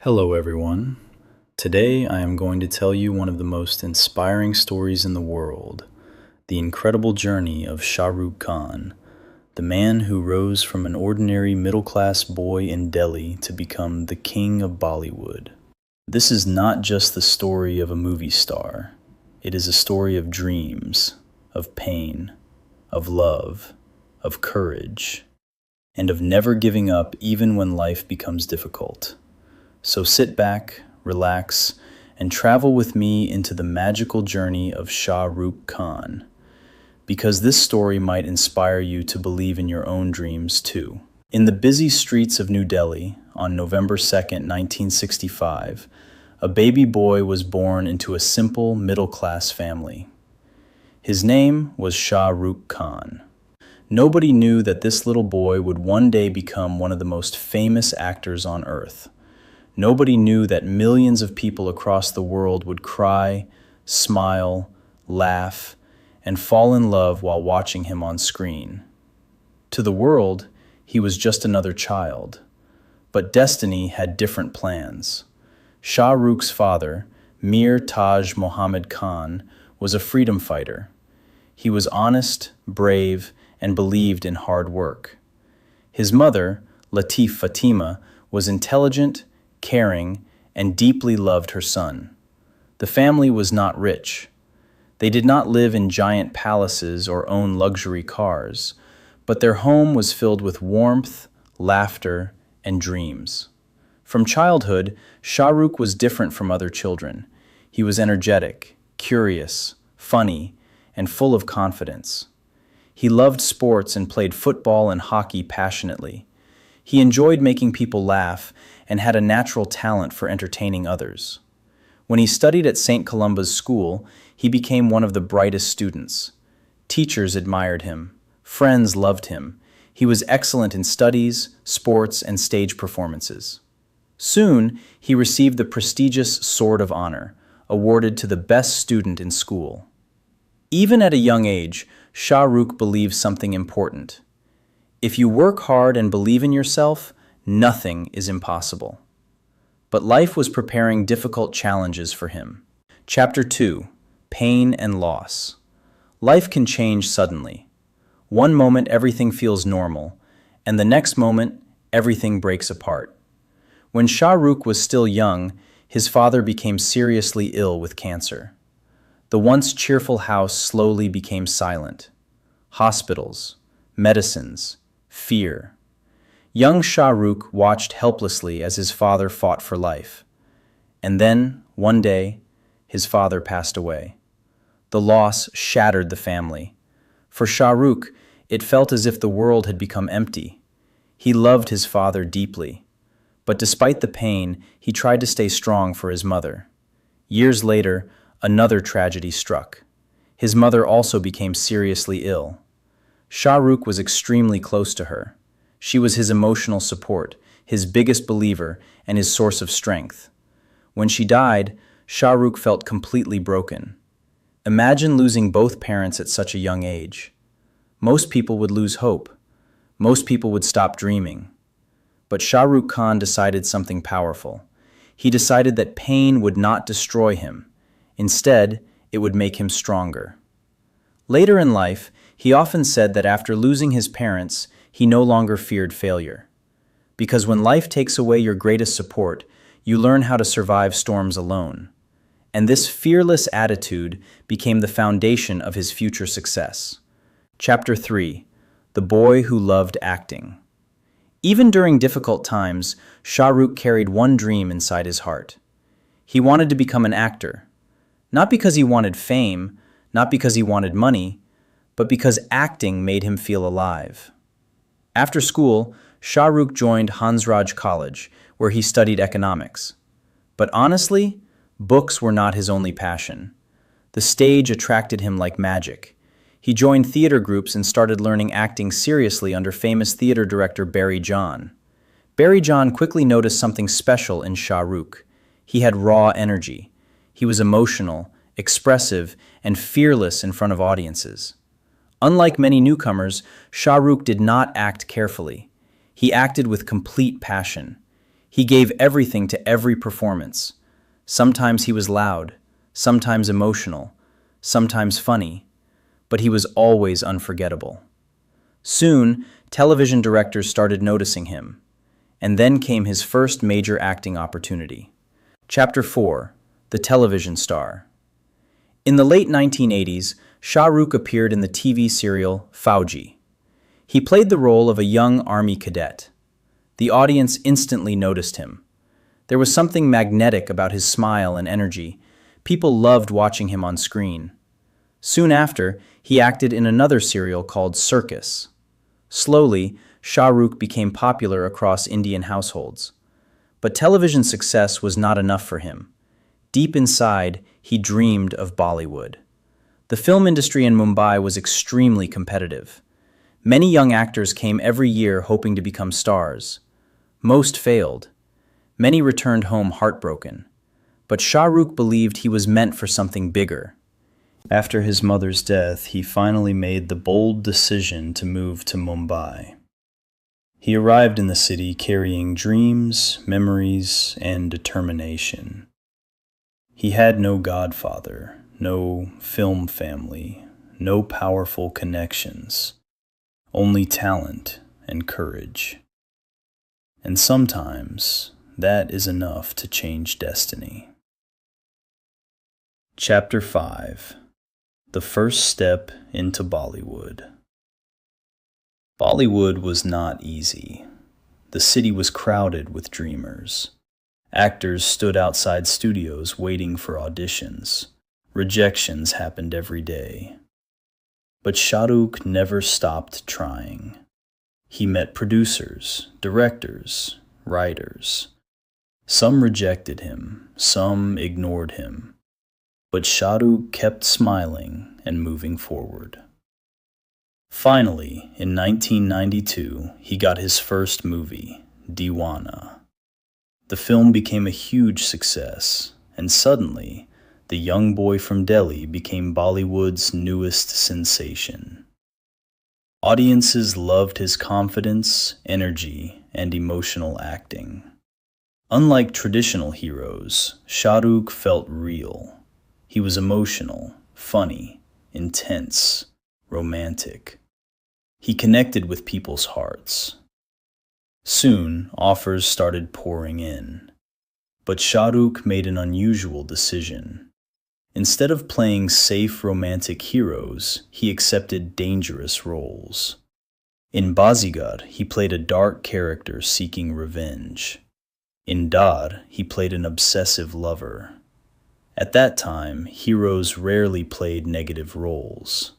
Hello, everyone. Today I am going to tell you one of the most inspiring stories in the world, the incredible journey of Shah Rukh Khan, the man who rose from an ordinary middle-class boy in Delhi to become the king of Bollywood. This is not just the story of a movie star. It is a story of dreams, of pain, of love, of courage, and of never giving up even when life becomes difficult. So sit back, relax, and travel with me into the magical journey of Shah Rukh Khan, because this story might inspire you to believe in your own dreams too. In the busy streets of New Delhi, on November 2nd, 1965, a baby boy was born into a simple middle-class family. His name was Shah Rukh Khan. Nobody knew that this little boy would one day become one of the most famous actors on earth. Nobody knew that millions of people across the world would cry, smile, laugh, and fall in love while watching him on screen. To the world, he was just another child. But destiny had different plans. Shah Rukh's father, Mir Taj Muhammad Khan, was a freedom fighter. He was honest, brave, and believed in hard work. His mother, Latif Fatima, was intelligent, caring, and deeply loved her son. The family was not rich. They did not live in giant palaces or own luxury cars, but their home was filled with warmth, laughter, and dreams. From childhood, Shah Rukh was different from other children. He was energetic, curious, funny, and full of confidence. He loved sports and played football and hockey passionately. He enjoyed making people laugh and had a natural talent for entertaining others. When he studied at St. Columba's school, he became one of the brightest students. Teachers admired him. Friends loved him. He was excellent in studies, sports, and stage performances. Soon, he received the prestigious Sword of Honor, awarded to the best student in school. Even at a young age, Shah Rukh believed something important. If you work hard and believe in yourself, nothing is impossible. But life was preparing difficult challenges for him. Chapter 2: Pain and Loss. Life can change suddenly. One moment everything feels normal, and the next moment everything breaks apart. When Shah Rukh was still young, his father became seriously ill with cancer. The once cheerful house slowly became silent. Hospitals, medicines, fear. Young Shah Rukh watched helplessly as his father fought for life. And then, one day, his father passed away. The loss shattered the family. For Shah Rukh, it felt as if the world had become empty. He loved his father deeply. But despite the pain, he tried to stay strong for his mother. Years later, another tragedy struck. His mother also became seriously ill. Shah Rukh was extremely close to her. She was his emotional support, his biggest believer, and his source of strength. When she died, Shah Rukh felt completely broken. Imagine losing both parents at such a young age. Most people would lose hope. Most people would stop dreaming. But Shah Rukh Khan decided something powerful. He decided that pain would not destroy him. Instead, it would make him stronger. Later in life, he often said that after losing his parents, he no longer feared failure. Because when life takes away your greatest support, you learn how to survive storms alone. And this fearless attitude became the foundation of his future success. Chapter 3: The Boy Who Loved Acting. Even during difficult times, Shah Rukh carried one dream inside his heart. He wanted to become an actor. Not because he wanted fame, not because he wanted money, but because acting made him feel alive. After school, Shah Rukh joined Hansraj College, where he studied economics. But honestly, books were not his only passion. The stage attracted him like magic. He joined theater groups and started learning acting seriously under famous theater director Barry John. Barry John quickly noticed something special in Shah Rukh. He had raw energy. He was emotional, expressive, and fearless in front of audiences. Unlike many newcomers, Shah Rukh did not act carefully. He acted with complete passion. He gave everything to every performance. Sometimes he was loud, sometimes emotional, sometimes funny, but he was always unforgettable. Soon, television directors started noticing him, and then came his first major acting opportunity. Chapter 4: The Television Star. In the late 1980s, Shah Rukh appeared in the TV serial Fauji. He played the role of a young army cadet. The audience instantly noticed him. There was something magnetic about his smile and energy. People loved watching him on screen. Soon after, he acted in another serial called Circus. Slowly, Shah Rukh became popular across Indian households. But television success was not enough for him. Deep inside, he dreamed of Bollywood. The film industry in Mumbai was extremely competitive. Many young actors came every year hoping to become stars. Most failed. Many returned home heartbroken. But Shah Rukh believed he was meant for something bigger. After his mother's death, he finally made the bold decision to move to Mumbai. He arrived in the city carrying dreams, memories, and determination. He had no godfather, no film family, no powerful connections, only talent and courage. And sometimes that is enough to change destiny. Chapter 5: The First Step into Bollywood. Bollywood was not easy. The city was crowded with dreamers. Actors stood outside studios waiting for auditions. Rejections happened every day. But Shah Rukh never stopped trying. He met producers, directors, writers. Some rejected him, some ignored him. But Shah Rukh kept smiling and moving forward. Finally, in 1992, he got his first movie, Deewana. The film became a huge success, and suddenly, the young boy from Delhi became Bollywood's newest sensation. Audiences loved his confidence, energy, and emotional acting. Unlike traditional heroes, Shah Rukh felt real. He was emotional, funny, intense, romantic. He connected with people's hearts. Soon, offers started pouring in. But Shah Rukh made an unusual decision. Instead of playing safe romantic heroes, he accepted dangerous roles. In Bazigar, he played a dark character seeking revenge. In Dar, he played an obsessive lover. At that time, heroes rarely played negative roles.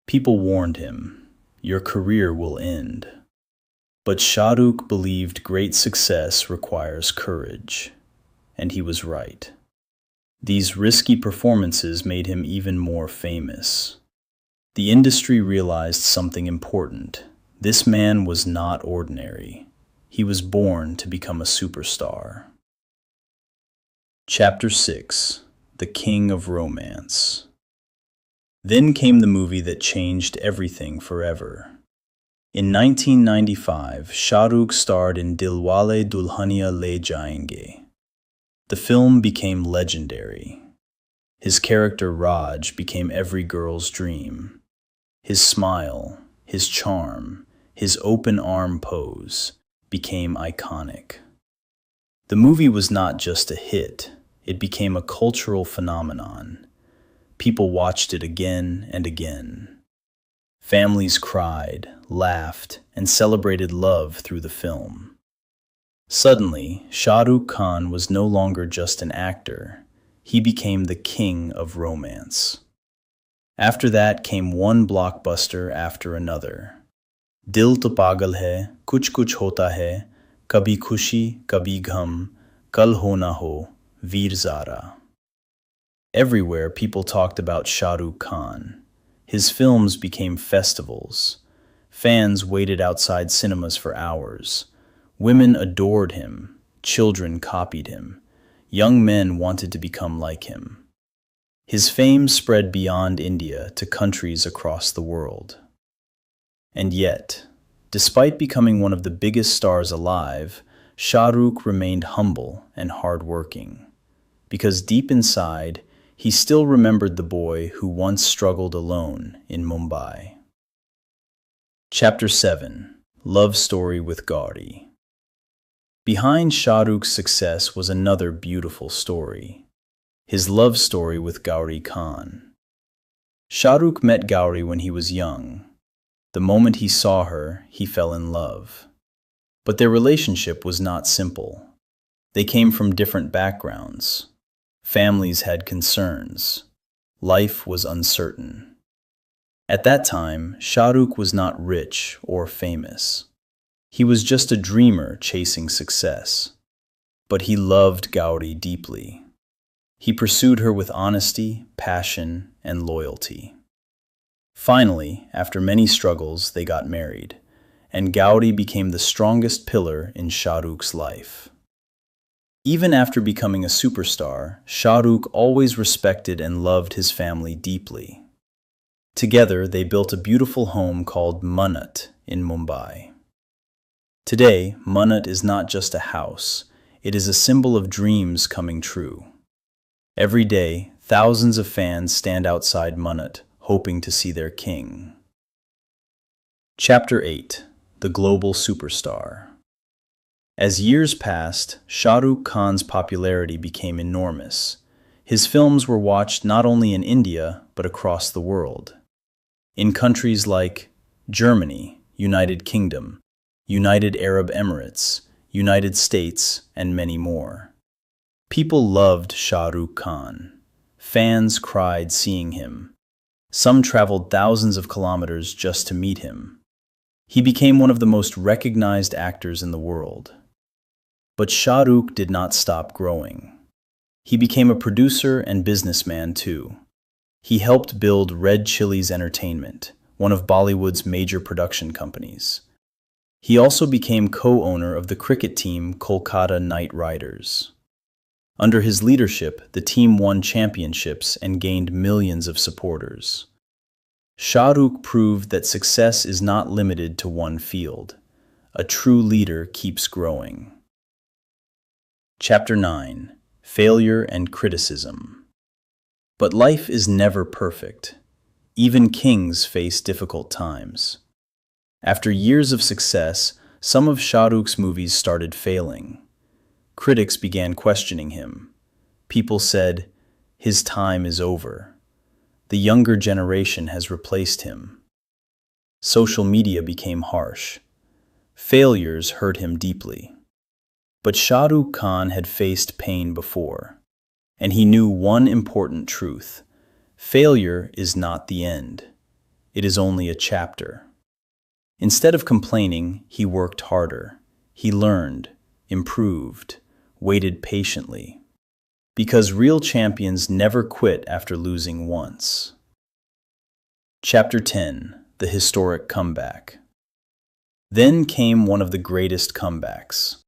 People warned him, "Your career will end." But Shah Rukh believed great success requires courage, and he was right. These risky performances made him even more famous. The industry realized something important. This man was not ordinary. He was born to become a superstar. Chapter 6: The King of Romance. Then came the movie that changed everything forever. In 1995, Shah Rukh starred in Dilwale Dulhania Le Jayenge. The film became legendary. His character Raj became every girl's dream. His smile, his charm, his open arm pose became iconic. The movie was not just a hit, it became a cultural phenomenon. People watched it again and again. Families cried, laughed, and celebrated love through the film. Suddenly, Shah Rukh Khan was no longer just an actor. He became the king of romance. After that came one blockbuster after another. Dil to pagal hai, kuch hota hai, kabhi khushi, kabhi gham, kal ho na ho, Veer Zara. Everywhere people talked about Shah Rukh Khan. His films became festivals. Fans waited outside cinemas for hours. Women adored him. Children copied him. Young men wanted to become like him. His fame spread beyond India to countries across the world. And yet, despite becoming one of the biggest stars alive, Shah Rukh remained humble and hardworking, because deep inside, he still remembered the boy who once struggled alone in Mumbai. Chapter 7. Love Story with Gauri. Behind Shah Rukh's success was another beautiful story, his love story with Gauri Khan. Shah Rukh met Gauri when he was young. The moment he saw her, he fell in love. But their relationship was not simple. They came from different backgrounds. Families had concerns. Life was uncertain. At that time, Shah Rukh was not rich or famous. He was just a dreamer chasing success. But he loved Gauri deeply. He pursued her with honesty, passion, and loyalty. Finally, after many struggles, they got married, and Gauri became the strongest pillar in Shah Rukh's life. Even after becoming a superstar, Shah Rukh always respected and loved his family deeply. Together, they built a beautiful home called Mannat in Mumbai. Today, Mannat is not just a house, it is a symbol of dreams coming true. Every day, thousands of fans stand outside Mannat, hoping to see their king. Chapter 8. The Global Superstar. As years passed, Shah Rukh Khan's popularity became enormous. His films were watched not only in India, but across the world. In countries like Germany, United Kingdom, United Arab Emirates, United States, and many more. People loved Shah Rukh Khan. Fans cried seeing him. Some traveled thousands of kilometers just to meet him. He became one of the most recognized actors in the world. But Shah Rukh did not stop growing. He became a producer and businessman too. He helped build Red Chillies Entertainment, one of Bollywood's major production companies. He also became co-owner of the cricket team Kolkata Knight Riders. Under his leadership, the team won championships and gained millions of supporters. Shah Rukh proved that success is not limited to one field. A true leader keeps growing. Chapter 9. Failure and Criticism. But life is never perfect. Even kings face difficult times. After years of success, some of Shah Rukh's movies started failing. Critics began questioning him. People said, "His time is over. The younger generation has replaced him." Social media became harsh. Failures hurt him deeply. But Shah Rukh Khan had faced pain before, and he knew one important truth. Failure is not the end. It is only a chapter. Instead of complaining, he worked harder. He learned, improved, waited patiently. Because real champions never quit after losing once. Chapter 10. The Historic Comeback. Then came one of the greatest comebacks.